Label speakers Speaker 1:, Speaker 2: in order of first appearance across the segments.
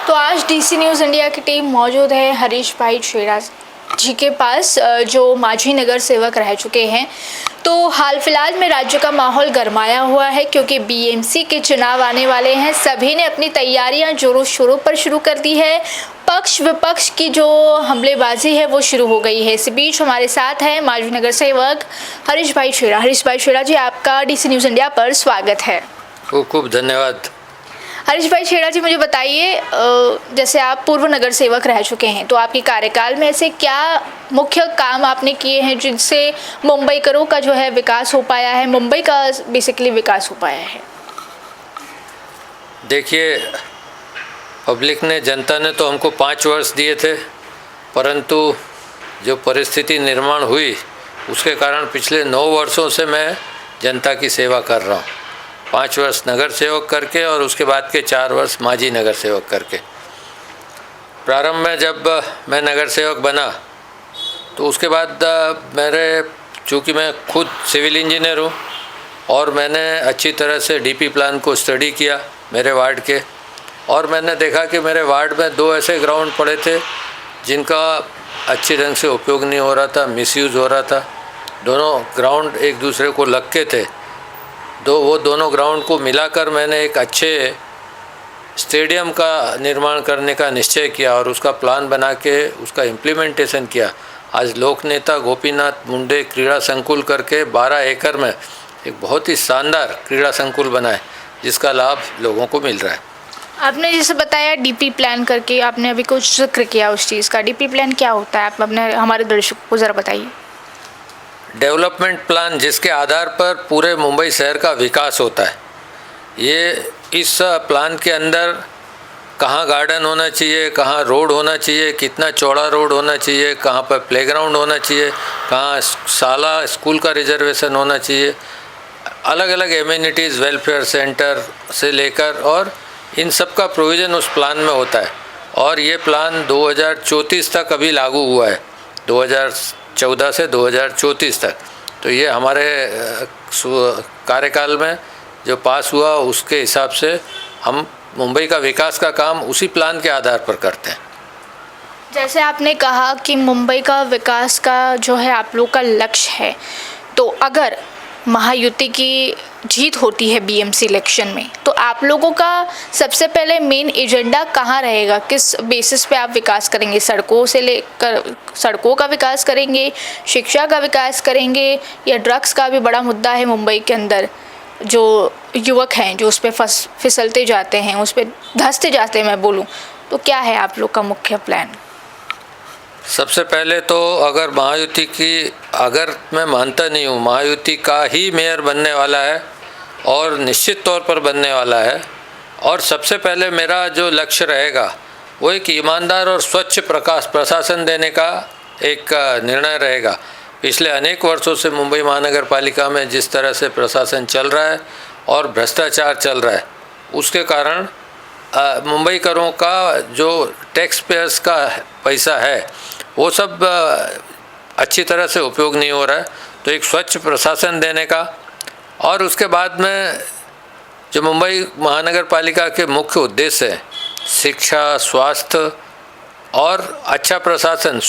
Speaker 1: तो आज DC news India की टीम मौजूद है हरीश भाई छेड़ा जी के पास, जो मांझी नगर सेवक रह चुके हैं। तो हाल फिलहाल में राज्य का माहौल गरमाया हुआ है क्योंकि बीएमसी के चुनाव आने वाले हैं। सभी ने अपनी तैयारियां जोरों शोरों पर शुरू कर दी है। पक्ष विपक्ष की जो हमलेबाजी है वो शुरू हो गई है। इस बीच हमारे साथ है मांझी नगर सेवक हरीश भाई छेड़ा। हरीश भाई छेड़ा जी, आपका डीसी न्यूज़ इंडिया पर स्वागत है।
Speaker 2: खूब खूब धन्यवाद।
Speaker 1: हरीश भाई छेड़ा जी, मुझे बताइए, जैसे आप पूर्व नगर सेवक रह चुके हैं, तो आपके कार्यकाल में ऐसे क्या मुख्य काम आपने किए हैं जिनसे मुंबईकरों का जो है विकास हो पाया है, मुंबई का बेसिकली विकास हो पाया है?
Speaker 2: देखिए, पब्लिक ने, जनता ने तो हमको 5 वर्ष दिए थे, परंतु जो परिस्थिति निर्माण हुई उसके कारण पिछले 9 वर्षों से मैं जनता की सेवा कर रहा हूँ। 5 वर्ष नगर सेवक करके और उसके बाद के 4 वर्ष मांझी नगर सेवक करके। प्रारंभ में जब मैं नगर सेवक बना तो उसके बाद चूँकि मैं खुद सिविल इंजीनियर हूँ और मैंने अच्छी तरह से डीपी प्लान को स्टडी किया मेरे वार्ड के, और मैंने देखा कि मेरे वार्ड में 2 ऐसे ग्राउंड पड़े थे जिनका अच्छे ढंग से उपयोग नहीं हो रहा था, मिसयूज़ हो रहा था। दोनों ग्राउंड एक दूसरे को लग के थे। वो दोनों ग्राउंड को मिलाकर मैंने एक अच्छे स्टेडियम का निर्माण करने का निश्चय किया और उसका प्लान बना के उसका इम्प्लीमेंटेशन किया। आज लोक नेता गोपीनाथ मुंडे क्रीड़ा संकुल करके 12 एकड़ में एक बहुत ही शानदार क्रीड़ा संकुल बना है, जिसका लाभ लोगों को मिल रहा है।
Speaker 1: आपने जैसे बताया डीपी प्लान करके, आपने अभी कुछ जिक्र किया उस चीज़ का। डीपी प्लान क्या होता है, आप अपने हमारे दर्शकों को ज़रा बताइए।
Speaker 2: डेवलपमेंट प्लान, जिसके आधार पर पूरे मुंबई शहर का विकास होता है। ये इस प्लान के अंदर कहाँ गार्डन होना चाहिए, कहाँ रोड होना चाहिए, कितना चौड़ा रोड होना चाहिए, कहाँ पर प्लेग्राउंड होना चाहिए, कहाँ शाला स्कूल का रिजर्वेशन होना चाहिए, अलग अलग एमिनिटीज़, वेलफेयर सेंटर से लेकर, और इन सब का प्रोविज़न उस प्लान में होता है। और ये प्लान 2034 तक अभी लागू हुआ है, 2014 से 2034 तक। तो ये हमारे कार्यकाल में जो पास हुआ उसके हिसाब से हम मुंबई का विकास का काम उसी प्लान के आधार पर करते हैं।
Speaker 1: जैसे आपने कहा कि मुंबई का विकास का जो है आप लोग का लक्ष्य है, तो अगर महायुति की जीत होती है बीएमसी इलेक्शन में, तो आप लोगों का सबसे पहले मेन एजेंडा कहाँ रहेगा? किस बेसिस पे आप विकास करेंगे? सड़कों से लेकर सड़कों का विकास करेंगे, शिक्षा का विकास करेंगे, या ड्रग्स का भी बड़ा मुद्दा है मुंबई के अंदर? जो युवक हैं जो उस पर फिसलते जाते हैं, उस पर धंसते जाते हैं, मैं बोलूँ, तो क्या है आप लोग का मुख्य प्लान?
Speaker 2: सबसे पहले तो अगर महायुति की, अगर मैं मानता नहीं हूँ, महायुति का ही मेयर बनने वाला है और निश्चित तौर पर बनने वाला है। और सबसे पहले मेरा जो लक्ष्य रहेगा वो एक ईमानदार और स्वच्छ प्रशासन देने का एक निर्णय रहेगा। पिछले अनेक वर्षों से मुंबई महानगर पालिका में जिस तरह से प्रशासन चल रहा है और भ्रष्टाचार चल रहा है, उसके कारण मुंबई करों का जो टैक्स पेयर्स का पैसा है वो सब अच्छी तरह से उपयोग नहीं हो रहा है। तो एक स्वच्छ प्रशासन देने का, और उसके बाद में जो मुंबई महानगर पालिका के मुख्य उद्देश्य हैं, शिक्षा, स्वास्थ्य और अच्छा प्रशासन,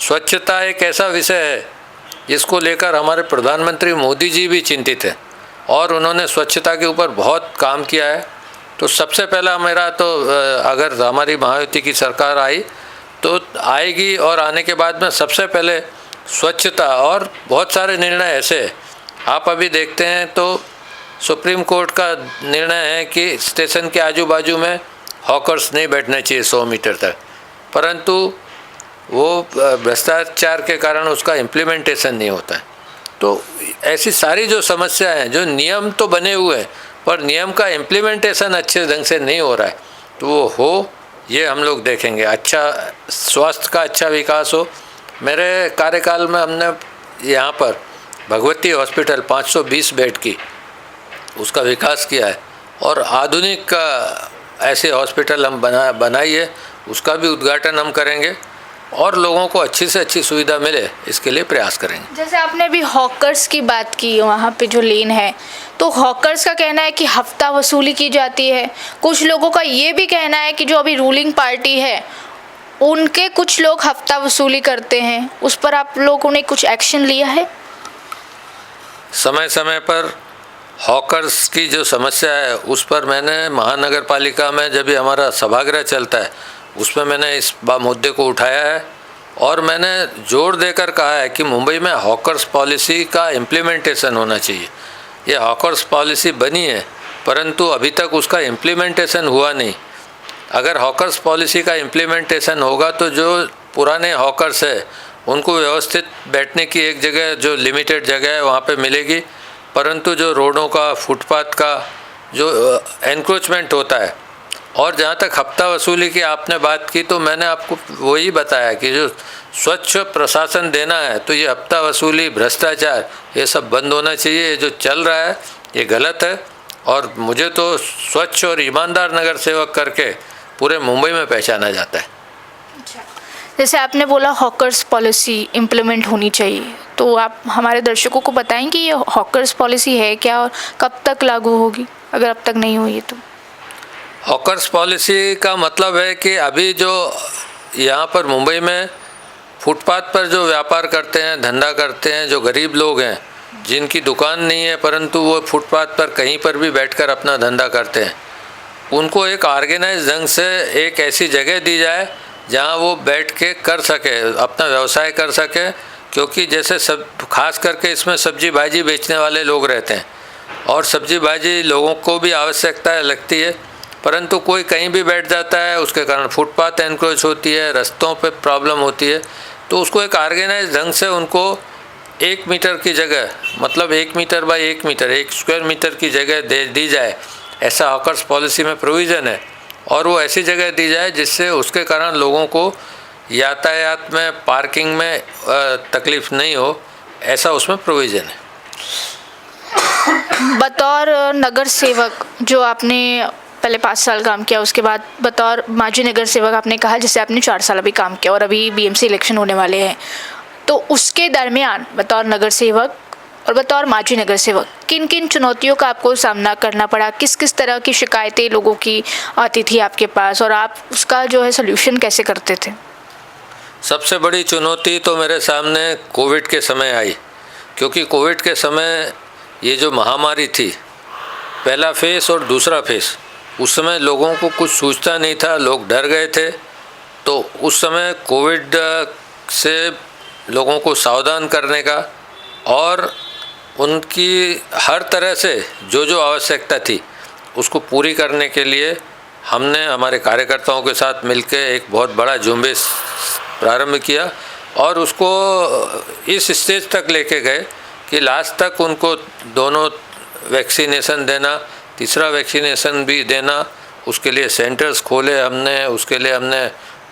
Speaker 2: स्वच्छता एक ऐसा विषय है जिसको लेकर हमारे प्रधानमंत्री मोदी जी भी चिंतित हैं और उन्होंने स्वच्छता के ऊपर बहुत काम किया है। तो सबसे पहला मेरा तो, अगर हमारी महायुति की सरकार आई तो आएगी, और आने के बाद में सबसे पहले स्वच्छता, और बहुत सारे निर्णय ऐसे आप अभी देखते हैं तो सुप्रीम कोर्ट का निर्णय है कि स्टेशन के आजू बाजू में हॉकर्स नहीं बैठने चाहिए 100 मीटर तक, परंतु वो भ्रष्टाचार के कारण उसका इम्प्लीमेंटेशन नहीं होता है। तो ऐसी सारी जो समस्याएं हैं, जो नियम तो बने हुए हैं पर नियम का इम्प्लीमेंटेशन अच्छे ढंग से नहीं हो रहा है, तो वो हो, ये हम लोग देखेंगे। अच्छा स्वास्थ्य का अच्छा विकास हो। मेरे कार्यकाल में हमने यहाँ पर भगवती हॉस्पिटल 520 बेड की, उसका विकास किया है, और आधुनिक ऐसे हॉस्पिटल हम बनाइए, उसका भी उद्घाटन हम करेंगे। और लोगों को अच्छी से अच्छी सुविधा मिले, इसके लिए प्रयास करेंगे।
Speaker 1: जैसे आपने अभी हॉकर्स की बात की, वहाँ पे जो लेन है, तो हॉकर्स का कहना है कि हफ्ता वसूली की जाती है। कुछ लोगों का ये भी कहना है कि जो अभी रूलिंग पार्टी है उनके कुछ लोग हफ्ता वसूली करते हैं। उस पर आप लोगों ने कुछ एक्शन लिया है?
Speaker 2: समय समय पर हॉकर्स की जो समस्या है उस पर मैंने महानगर पालिका में जब भी हमारा सभागृह चलता है उसमें मैंने इस मुद्दे को उठाया है और मैंने जोर देकर कहा है कि मुंबई में हॉकर्स पॉलिसी का इम्प्लीमेंटेशन होना चाहिए। ये हॉकर्स पॉलिसी बनी है परंतु अभी तक उसका इम्प्लीमेंटेशन हुआ नहीं। अगर हॉकर्स पॉलिसी का इम्प्लीमेंटेशन होगा तो जो पुराने हॉकर्स है उनको व्यवस्थित बैठने की एक जगह, जो लिमिटेड जगह है वहाँ पे मिलेगी, परंतु जो रोडों का, फुटपाथ का जो एनक्रोचमेंट होता है, और जहाँ तक हफ्ता वसूली की आपने बात की तो मैंने आपको वही बताया कि जो स्वच्छ प्रशासन देना है तो ये हफ्ता वसूली, भ्रष्टाचार, ये सब बंद होना चाहिए। ये जो चल रहा है ये गलत है और मुझे तो स्वच्छ और ईमानदार नगर सेवक करके पूरे मुंबई में पहचाना जाता है।
Speaker 1: जैसे आपने बोला हॉकर्स पॉलिसी इम्प्लीमेंट होनी चाहिए, तो आप हमारे दर्शकों को बताएं कि ये हॉकर्स पॉलिसी है क्या और कब तक लागू होगी, अगर अब तक नहीं हुई है तो?
Speaker 2: हॉकर्स पॉलिसी का मतलब है कि अभी जो यहाँ पर मुंबई में फुटपाथ पर जो व्यापार करते हैं, धंधा करते हैं, जो गरीब लोग हैं जिनकी दुकान नहीं है परंतु वो फुटपाथ पर कहीं पर भी बैठकर अपना धंधा करते हैं, उनको एक ऑर्गेनाइज ढंग से एक ऐसी जगह दी जाए जहाँ वो बैठ के कर सके, अपना व्यवसाय कर सके। क्योंकि जैसे सब खास करके इसमें सब्जी भाजी बेचने वाले लोग रहते हैं और सब्जी भाजी लोगों को भी आवश्यकता लगती है, परंतु कोई कहीं भी बैठ जाता है, उसके कारण फुटपाथ एनक्रोच होती है, रास्तों पे प्रॉब्लम होती है। तो उसको एक ऑर्गेनाइज ढंग से उनको 1 मीटर की जगह, मतलब 1 metre by 1 metre, 1 square metre की जगह दी जाए, ऐसा हॉकर्स पॉलिसी में प्रोविज़न है। और वो ऐसी जगह दी जाए जिससे उसके कारण लोगों को यातायात में, पार्किंग में तकलीफ़ नहीं हो, ऐसा उसमें प्रोविज़न है।
Speaker 1: बतौर नगर सेवक जो आपने पहले 5 साल काम किया, उसके बाद बतौर माजी नगर सेवक आपने कहा जैसे आपने 4 साल अभी काम किया और अभी बीएमसी इलेक्शन होने वाले हैं, तो उसके दरमियान बतौर नगर सेवक और बतौर माजी नगर सेवक किन किन चुनौतियों का आपको सामना करना पड़ा? किस किस तरह की शिकायतें लोगों की आती थी आपके पास और आप उसका जो है सोल्यूशन कैसे करते थे?
Speaker 2: सबसे बड़ी चुनौती तो मेरे सामने कोविड के समय आई, क्योंकि कोविड के समय ये जो महामारी थी, पहला फेस और दूसरा फेस, उस समय लोगों को कुछ सूझता नहीं था, लोग डर गए थे। तो उस समय कोविड से लोगों को सावधान करने का और उनकी हर तरह से जो जो आवश्यकता थी उसको पूरी करने के लिए हमने हमारे कार्यकर्ताओं के साथ मिलकर एक बहुत बड़ा झुंबेश प्रारंभ किया और उसको इस स्टेज तक लेके गए कि लास्ट तक उनको दोनों वैक्सीनेशन देना, तीसरा वैक्सीनेशन भी देना, उसके लिए सेंटर्स खोले हमने। उसके लिए हमने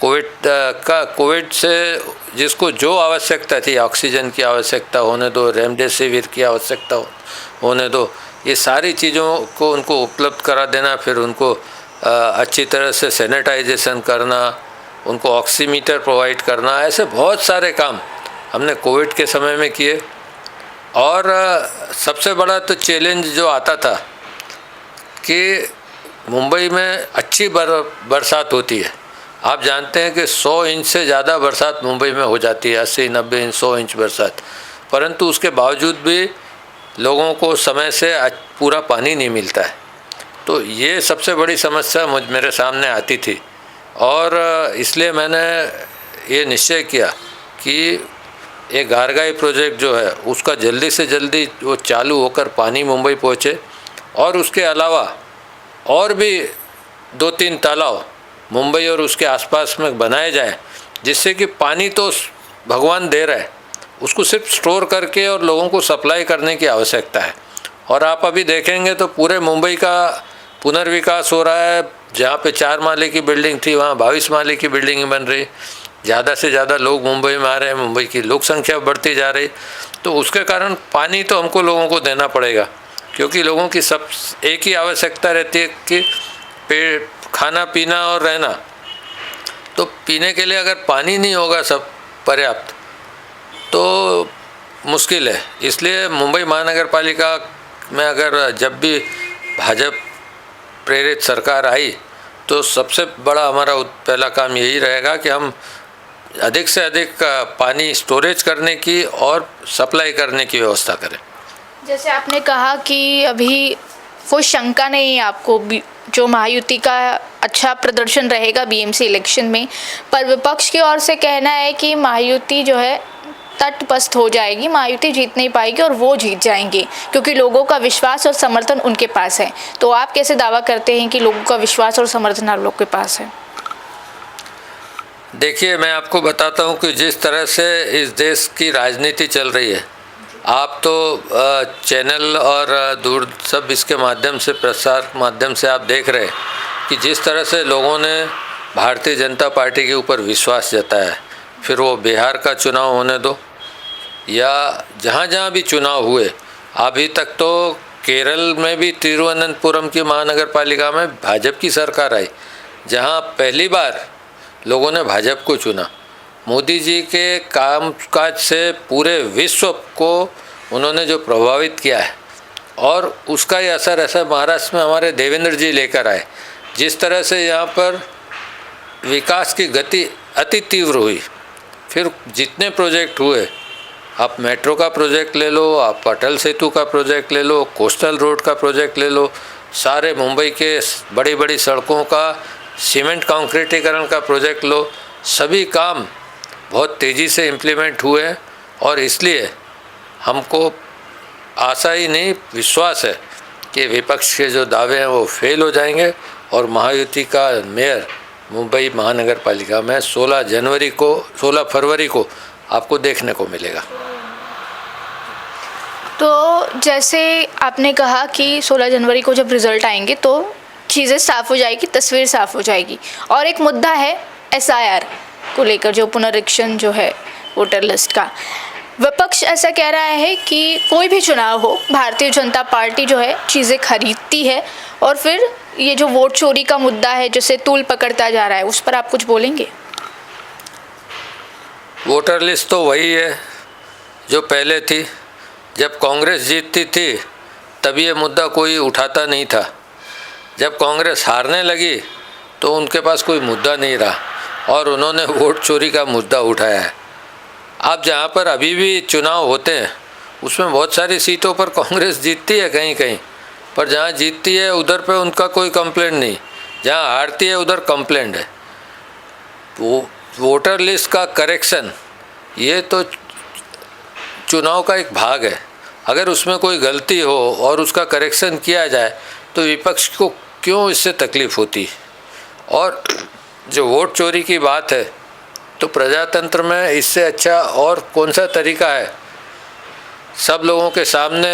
Speaker 2: कोविड से जिसको जो आवश्यकता थी, ऑक्सीजन की आवश्यकता होने दो, रेमडेसिविर की आवश्यकता होने दो, ये सारी चीज़ों को उनको उपलब्ध करा देना। फिर उनको अच्छी तरह से सैनिटाइजेशन करना, उनको ऑक्सीमीटर प्रोवाइड करना, ऐसे बहुत सारे काम हमने कोविड के समय में किए। और सबसे बड़ा तो चैलेंज जो आता था कि मुंबई में अच्छी बरसात होती है। आप जानते हैं कि 100 इंच से ज़्यादा बरसात मुंबई में हो जाती है, 80-90 इंच, 100 इंच बरसात, परंतु उसके बावजूद भी लोगों को समय से पूरा पानी नहीं मिलता है। तो ये सबसे बड़ी समस्या मेरे सामने आती थी और इसलिए मैंने ये निश्चय किया कि ये गारगाई प्रोजेक्ट जो है उसका जल्दी से जल्दी वो चालू होकर पानी मुंबई पहुँचे और उसके अलावा और भी 2-3 तालाब मुंबई और उसके आसपास में बनाए जाए, जिससे कि पानी तो भगवान दे रहा है, उसको सिर्फ स्टोर करके और लोगों को सप्लाई करने की आवश्यकता है। और आप अभी देखेंगे तो पूरे मुंबई का पुनर्विकास हो रहा है। जहाँ पे 4 माले की बिल्डिंग थी वहाँ 22 माले की बिल्डिंग बन रही। ज़्यादा से ज़्यादा लोग मुंबई में आ रहे हैं, मुंबई की लोक संख्या बढ़ती जा रही। तो उसके कारण पानी तो हमको लोगों को देना पड़ेगा, क्योंकि लोगों की सब एक ही आवश्यकता रहती है कि पेड़, खाना पीना और रहना। तो पीने के लिए अगर पानी नहीं होगा सब पर्याप्त तो मुश्किल है। इसलिए मुंबई महानगर पालिका में अगर जब भी भाजपा प्रेरित सरकार आई तो सबसे बड़ा हमारा पहला काम यही रहेगा कि हम अधिक से अधिक पानी स्टोरेज करने की और सप्लाई करने की व्यवस्था करें।
Speaker 1: जैसे आपने कहा कि अभी कोई शंका नहीं है आपको जो महायुति का अच्छा प्रदर्शन रहेगा बीएमसी इलेक्शन में, पर विपक्ष की ओर से कहना है कि महायुति जो है तटस्थ हो जाएगी, महायुति जीत नहीं पाएगी और वो जीत जाएंगे क्योंकि लोगों का विश्वास और समर्थन उनके पास है। तो आप कैसे दावा करते हैं कि लोगों का विश्वास और समर्थन आप लोग के पास है?
Speaker 2: देखिए, मैं आपको बताता हूँ कि जिस तरह से इस देश की राजनीति चल रही है, आप तो चैनल और दूर सब इसके माध्यम से, प्रसार माध्यम से आप देख रहे हैं कि जिस तरह से लोगों ने भारतीय जनता पार्टी के ऊपर विश्वास जताया है, फिर वो बिहार का चुनाव होने दो या जहाँ जहाँ भी चुनाव हुए, अभी तक तो केरल में भी तिरुवनंतपुरम की महानगर पालिका में भाजपा की सरकार आई, जहाँ पहली बार लोगों ने भाजपा को चुना। मोदी जी के कामकाज से पूरे विश्व को उन्होंने जो प्रभावित किया है और उसका ही असर ऐसा महाराष्ट्र में हमारे देवेंद्र जी लेकर आए। जिस तरह से यहाँ पर विकास की गति अति तीव्र हुई, फिर जितने प्रोजेक्ट हुए, आप मेट्रो का प्रोजेक्ट ले लो, आप अटल सेतु का प्रोजेक्ट ले लो, कोस्टल रोड का प्रोजेक्ट ले लो, सारे मुंबई के बड़ी बड़ी सड़कों का सीमेंट कंक्रीटीकरण का प्रोजेक्ट लो, सभी काम बहुत तेज़ी से इम्प्लीमेंट हुए और इसलिए हमको आशा ही नहीं, विश्वास है कि विपक्ष के जो दावे हैं वो फेल हो जाएंगे और महायुति का मेयर मुंबई महानगर पालिका में 16 फरवरी को आपको देखने को मिलेगा।
Speaker 1: तो जैसे आपने कहा कि 16 जनवरी को जब रिज़ल्ट आएंगे तो चीज़ें साफ़ हो जाएगी, तस्वीर साफ़ हो जाएगी। और एक मुद्दा है SIR को लेकर, जो पुनरीक्षण जो है वोटर लिस्ट का, विपक्ष ऐसा कह रहा है कि कोई भी चुनाव हो, भारतीय जनता पार्टी जो है चीज़ें खरीदती है और फिर ये जो वोट चोरी का मुद्दा है जिसे तूल पकड़ता जा रहा है, उस पर आप कुछ बोलेंगे?
Speaker 2: वोटर लिस्ट तो वही है जो पहले थी। जब कांग्रेस जीतती थी तब ये मुद्दा कोई उठाता नहीं था, जब कांग्रेस हारने लगी तो उनके पास कोई मुद्दा नहीं रहा और उन्होंने वोट चोरी का मुद्दा उठाया है। अब जहाँ पर अभी भी चुनाव होते हैं उसमें बहुत सारी सीटों पर कांग्रेस जीतती है कहीं कहीं, पर जहाँ जीतती है उधर पे उनका कोई कंप्लेंट नहीं, जहाँ हारती है उधर कंप्लेंट है। वो वोटर लिस्ट का करेक्शन ये तो चुनाव का एक भाग है। अगर उसमें कोई गलती हो और उसका करेक्शन किया जाए तो विपक्ष को क्यों इससे तकलीफ़ होती। और जो वोट चोरी की बात है तो प्रजातंत्र में इससे अच्छा और कौन सा तरीका है। सब लोगों के सामने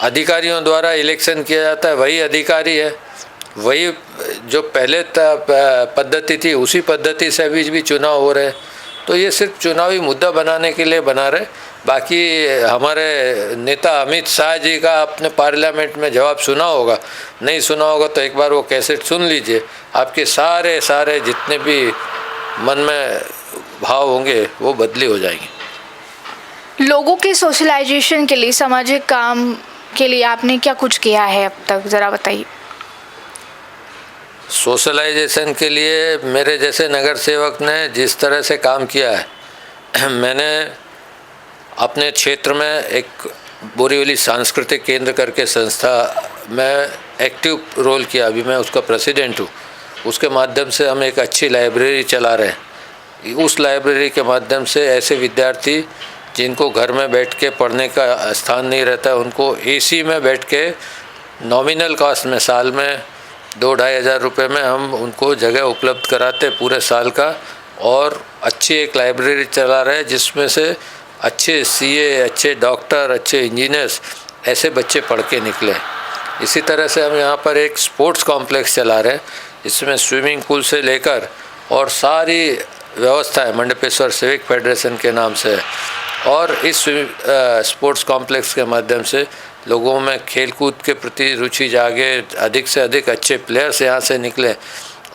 Speaker 2: अधिकारियों द्वारा इलेक्शन किया जाता है, वही अधिकारी है, वही जो पहले पद्धति थी उसी पद्धति से अभी भी चुनाव हो रहे। तो ये सिर्फ चुनावी मुद्दा बनाने के लिए बना रहे। बाकी हमारे नेता अमित शाह जी का आपने पार्लियामेंट में जवाब सुना होगा, नहीं सुना होगा तो एक बार वो कैसेट सुन लीजिए, आपके सारे जितने भी मन में भाव होंगे वो बदली हो जाएंगे।
Speaker 1: लोगों के सोशलाइजेशन के लिए, सामाजिक काम के लिए आपने क्या कुछ किया है अब तक, ज़रा बताइए।
Speaker 2: सोशलाइजेशन के लिए मेरे जैसे नगर सेवक ने जिस तरह से काम किया है, मैंने अपने क्षेत्र में एक बोरीवली सांस्कृतिक केंद्र करके संस्था में एक्टिव रोल किया, अभी मैं उसका प्रेसिडेंट हूँ। उसके माध्यम से हम एक अच्छी लाइब्रेरी चला रहे हैं। उस लाइब्रेरी के माध्यम से ऐसे विद्यार्थी जिनको घर में बैठ के पढ़ने का स्थान नहीं रहता, उनको AC में बैठ के नॉमिनल कॉस्ट में साल में 2-2.5 हज़ार रुपये में हम उनको जगह उपलब्ध कराते पूरे साल का। और अच्छी एक लाइब्रेरी चला रहे हैं जिसमें से अच्छे CA, अच्छे डॉक्टर, अच्छे इंजीनियर्स ऐसे बच्चे पढ़ के निकले। इसी तरह से हम यहाँ पर एक स्पोर्ट्स कॉम्प्लेक्स चला रहे हैं जिसमें स्विमिंग पूल से लेकर और सारी व्यवस्था है, मंडपेश्वर सिविक फेडरेशन के नाम से। और इस स्पोर्ट्स कॉम्प्लेक्स के माध्यम से लोगों में खेल कूद के प्रति रुचि जागे, अधिक से अधिक अच्छे प्लेयर्स यहाँ से निकले।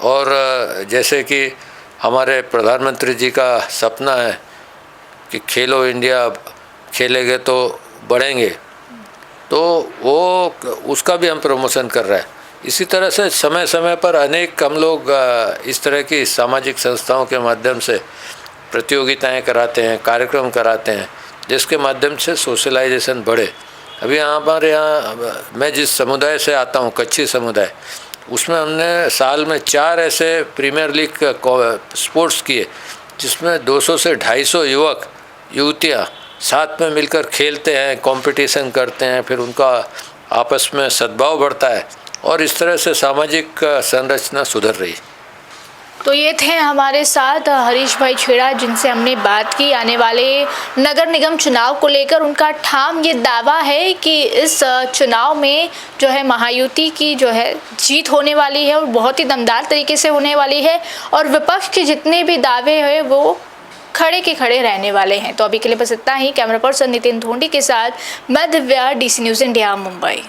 Speaker 2: और जैसे कि हमारे प्रधानमंत्री जी का सपना है कि खेलो इंडिया, खेलेंगे तो बढ़ेंगे, तो वो उसका भी हम प्रमोशन कर रहे हैं। इसी तरह से समय समय पर अनेक हम लोग इस तरह की सामाजिक संस्थाओं के माध्यम से प्रतियोगिताएं कराते हैं, कार्यक्रम कराते हैं, जिसके माध्यम से सोशलाइजेशन बढ़े। अभी हमारे यहाँ मैं जिस समुदाय से आता हूँ, कच्छी समुदाय, उसमें हमने साल में 4 ऐसे प्रीमियर लीग स्पोर्ट्स किए, जिसमें 200 से 250 युवक युवतियाँ साथ में मिलकर खेलते हैं, कंपटीशन करते हैं, फिर उनका आपस में सद्भाव बढ़ता है और इस तरह से सामाजिक संरचना सुधर रही।
Speaker 1: तो ये थे हमारे साथ हरीश भाई छेड़ा, जिनसे हमने बात की आने वाले नगर निगम चुनाव को लेकर। उनका ठाम ये दावा है कि इस चुनाव में जो है महायुति की जो है जीत होने वाली है और बहुत ही दमदार तरीके से होने वाली है, और विपक्ष के जितने भी दावे हैं वो खड़े के खड़े रहने वाले हैं। तो अभी के लिए बस इतना ही। कैमरा पर्सन नितिन धोंडी के साथ मैं Divya, DC news India, Mumbai.